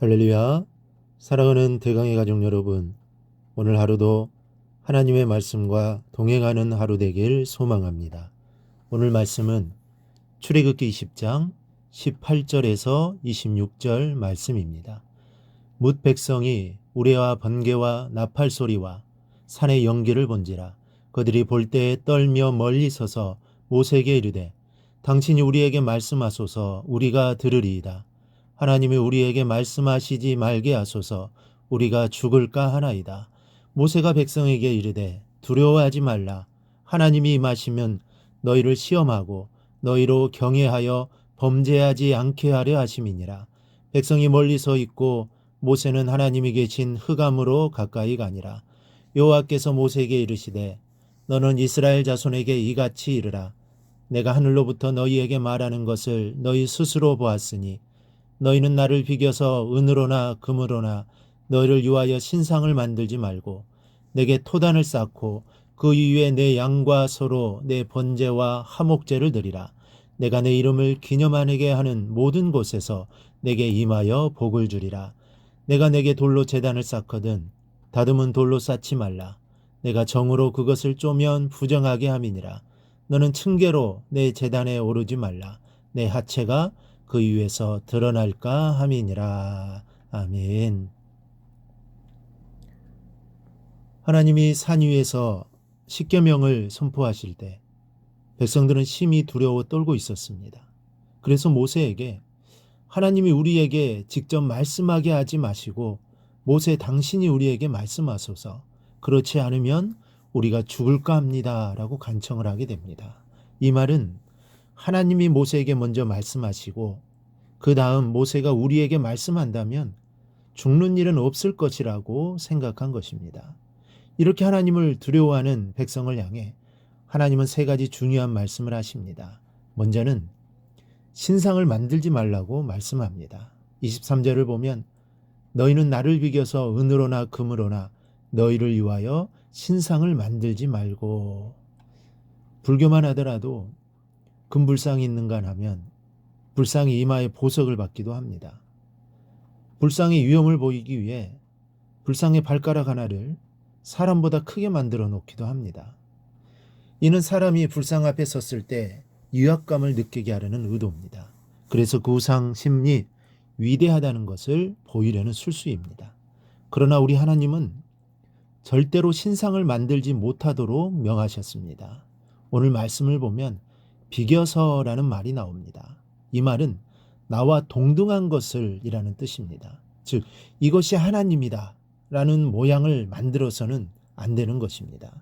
할렐루야. 사랑하는 대강의 가족 여러분, 오늘 하루도 하나님의 말씀과 동행하는 하루 되길 소망합니다. 오늘 말씀은 출애굽기 20장 18절에서 26절 말씀입니다. 뭇 백성이 우레와 번개와 나팔 소리와 산의 연기를 본지라 그들이 볼 때에 떨며 멀리 서서 모세에게 이르되 당신이 우리에게 말씀하소서 우리가 들으리이다. 하나님이 우리에게 말씀하시지 말게 하소서 우리가 죽을까 하나이다. 모세가 백성에게 이르되 두려워하지 말라. 하나님이 임하시면 너희를 시험하고 너희로 경외하여 범죄하지 않게 하려 하심이니라. 백성이 멀리 서 있고 모세는 하나님이 계신 흑암으로 가까이 가니라. 여호와께서 모세에게 이르시되 너는 이스라엘 자손에게 이같이 이르라. 내가 하늘로부터 너희에게 말하는 것을 너희 스스로 보았으니 너희는 나를 비겨서 은으로나 금으로나 너희를 위하여 신상을 만들지 말고 내게 토단을 쌓고 그 위에 내 양과 소로 내 번제와 화목제를 드리라. 내가 내 이름을 기념하게 하는 모든 곳에서 내게 임하여 복을 주리라. 내가 내게 돌로 제단을 쌓거든 다듬은 돌로 쌓지 말라. 내가 정으로 그것을 쪼면 부정하게 함이니라. 너는 층계로 내 제단에 오르지 말라. 내 하체가 그 위에서 드러날까 함이니라. 아멘. 하나님이 산 위에서 십계명을 선포하실 때 백성들은 심히 두려워 떨고 있었습니다. 그래서 모세에게 하나님이 우리에게 직접 말씀하게 하지 마시고 모세 당신이 우리에게 말씀하소서. 그렇지 않으면 우리가 죽을까 합니다. 라고 간청을 하게 됩니다. 이 말은 하나님이 모세에게 먼저 말씀하시고 그 다음 모세가 우리에게 말씀한다면 죽는 일은 없을 것이라고 생각한 것입니다. 이렇게 하나님을 두려워하는 백성을 향해 하나님은 세 가지 중요한 말씀을 하십니다. 먼저는 신상을 만들지 말라고 말씀합니다. 23절을 보면 너희는 나를 비겨서 은으로나 금으로나 너희를 위하여 신상을 만들지 말고. 불교만 하더라도 금불상이 있는가 하면 불상이 이마에 보석을 받기도 합니다. 불상의 위엄을 보이기 위해 불상의 발가락 하나를 사람보다 크게 만들어 놓기도 합니다. 이는 사람이 불상 앞에 섰을 때 위압감을 느끼게 하려는 의도입니다. 그래서 그 우상심이 위대하다는 것을 보이려는 술수입니다. 그러나 우리 하나님은 절대로 신상을 만들지 못하도록 명하셨습니다. 오늘 말씀을 보면 비겨서라는 말이 나옵니다. 이 말은 나와 동등한 것을 이라는 뜻입니다. 즉 이것이 하나님이다 라는 모양을 만들어서는 안 되는 것입니다.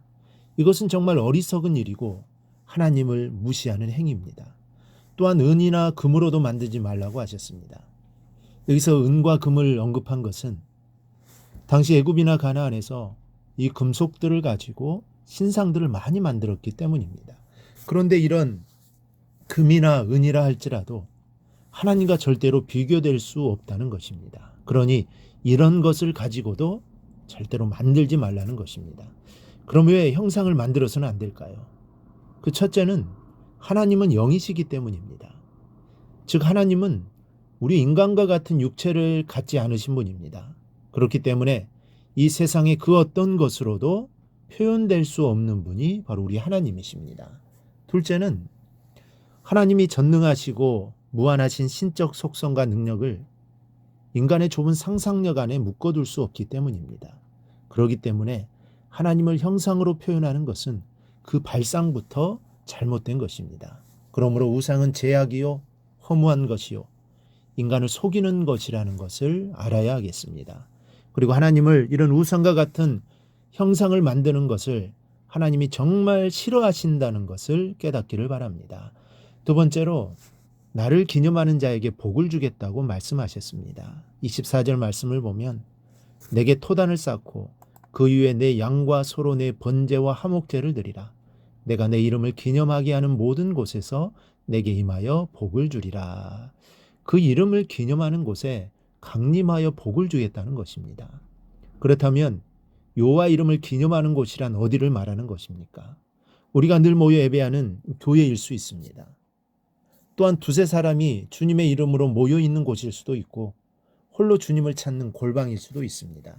이것은 정말 어리석은 일이고 하나님을 무시하는 행위입니다. 또한 은이나 금으로도 만들지 말라고 하셨습니다. 여기서 은과 금을 언급한 것은 당시 애굽이나 가나안에서 이 금속들을 가지고 신상들을 많이 만들었기 때문입니다. 그런데 이런 금이나 은이라 할지라도 하나님과 절대로 비교될 수 없다는 것입니다. 그러니 이런 것을 가지고도 절대로 만들지 말라는 것입니다. 그럼 왜 형상을 만들어서는 안 될까요? 그 첫째는 하나님은 영이시기 때문입니다. 즉 하나님은 우리 인간과 같은 육체를 갖지 않으신 분입니다. 그렇기 때문에 이 세상의 그 어떤 것으로도 표현될 수 없는 분이 바로 우리 하나님이십니다. 둘째는 하나님이 전능하시고 무한하신 신적 속성과 능력을 인간의 좁은 상상력 안에 묶어둘 수 없기 때문입니다. 그렇기 때문에 하나님을 형상으로 표현하는 것은 그 발상부터 잘못된 것입니다. 그러므로 우상은 제약이요 허무한 것이요 인간을 속이는 것이라는 것을 알아야 하겠습니다. 그리고 하나님을 이런 우상과 같은 형상을 만드는 것을 하나님이 정말 싫어하신다는 것을 깨닫기를 바랍니다. 두 번째로 나를 기념하는 자에게 복을 주겠다고 말씀하셨습니다. 24절 말씀을 보면 내게 토단을 쌓고 그 위에 내 양과 소로 내 번제와 화목제를 드리라. 내가 내 이름을 기념하게 하는 모든 곳에서 내게 임하여 복을 주리라. 그 이름을 기념하는 곳에 강림하여 복을 주겠다는 것입니다. 그렇다면 여호와 이름을 기념하는 곳이란 어디를 말하는 것입니까? 우리가 늘 모여 예배하는 교회일 수 있습니다. 또한 두세 사람이 주님의 이름으로 모여 있는 곳일 수도 있고 홀로 주님을 찾는 골방일 수도 있습니다.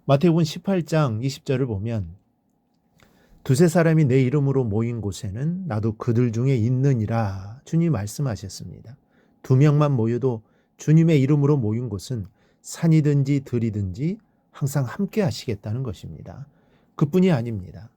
마태복음 18장 20절을 보면 두세 사람이 내 이름으로 모인 곳에는 나도 그들 중에 있느니라 주님이 말씀하셨습니다. 두 명만 모여도 주님의 이름으로 모인 곳은 산이든지 들이든지 항상 함께 하시겠다는 것입니다. 그뿐이 아닙니다.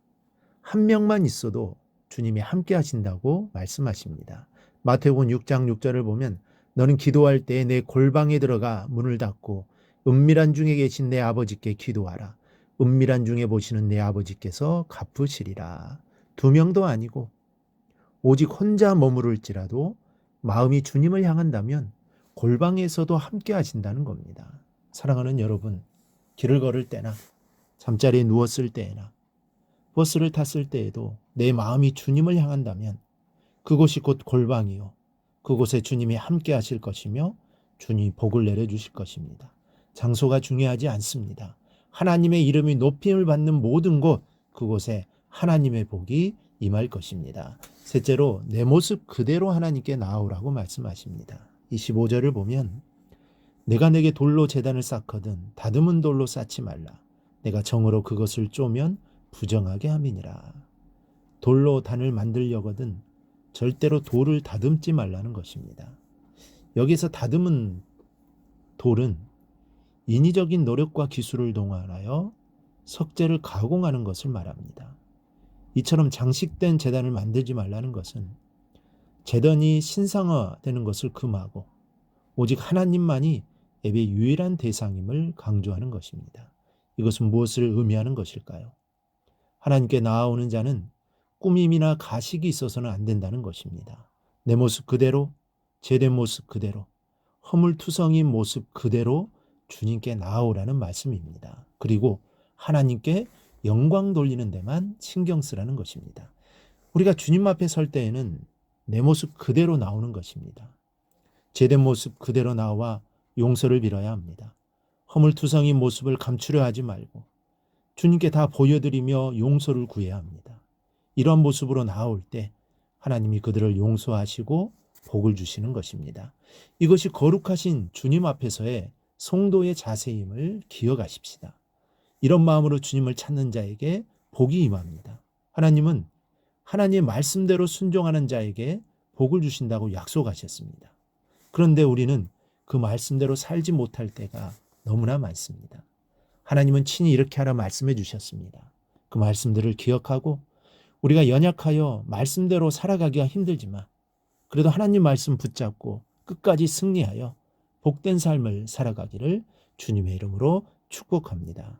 한 명만 있어도 주님이 함께 하신다고 말씀하십니다. 마태복음 6장 6절을 보면 너는 기도할 때에 내 골방에 들어가 문을 닫고 은밀한 중에 계신 내 아버지께 기도하라. 은밀한 중에 보시는 내 아버지께서 갚으시리라. 두 명도 아니고 오직 혼자 머무를지라도 마음이 주님을 향한다면 골방에서도 함께 하신다는 겁니다. 사랑하는 여러분, 길을 걸을 때나 잠자리에 누웠을 때나 버스를 탔을 때에도 내 마음이 주님을 향한다면 그곳이 곧 골방이요. 그곳에 주님이 함께 하실 것이며 주님이 복을 내려주실 것입니다. 장소가 중요하지 않습니다. 하나님의 이름이 높임을 받는 모든 곳, 그곳에 하나님의 복이 임할 것입니다. 셋째로 내 모습 그대로 하나님께 나아오라고 말씀하십니다. 25절을 보면 내가 내게 돌로 제단을 쌓거든 다듬은 돌로 쌓지 말라. 내가 정으로 그것을 쪼면 부정하게 함이니라. 돌로 단을 만들려거든 절대로 돌을 다듬지 말라는 것입니다. 여기서 다듬은 돌은 인위적인 노력과 기술을 동원하여 석재를 가공하는 것을 말합니다. 이처럼 장식된 제단을 만들지 말라는 것은 제단이 신상화되는 것을 금하고 오직 하나님만이 예배의 유일한 대상임을 강조하는 것입니다. 이것은 무엇을 의미하는 것일까요? 하나님께 나아오는 자는 꾸밈이나 가식이 있어서는 안 된다는 것입니다. 내 모습 그대로, 제된 모습 그대로, 허물투성인 모습 그대로 주님께 나아오라는 말씀입니다. 그리고 하나님께 영광 돌리는 데만 신경 쓰라는 것입니다. 우리가 주님 앞에 설 때에는 내 모습 그대로 나오는 것입니다. 제된 모습 그대로 나와 용서를 빌어야 합니다. 허물투성인 모습을 감추려 하지 말고 주님께 다 보여드리며 용서를 구해야 합니다. 이런 모습으로 나올 때 하나님이 그들을 용서하시고 복을 주시는 것입니다. 이것이 거룩하신 주님 앞에서의 성도의 자세임을 기억하십시다. 이런 마음으로 주님을 찾는 자에게 복이 임합니다. 하나님은 하나님의 말씀대로 순종하는 자에게 복을 주신다고 약속하셨습니다. 그런데 우리는 그 말씀대로 살지 못할 때가 너무나 많습니다. 하나님은 친히 이렇게 하라 말씀해 주셨습니다. 그 말씀들을 기억하고 우리가 연약하여 말씀대로 살아가기가 힘들지만 그래도 하나님 말씀 붙잡고 끝까지 승리하여 복된 삶을 살아가기를 주님의 이름으로 축복합니다.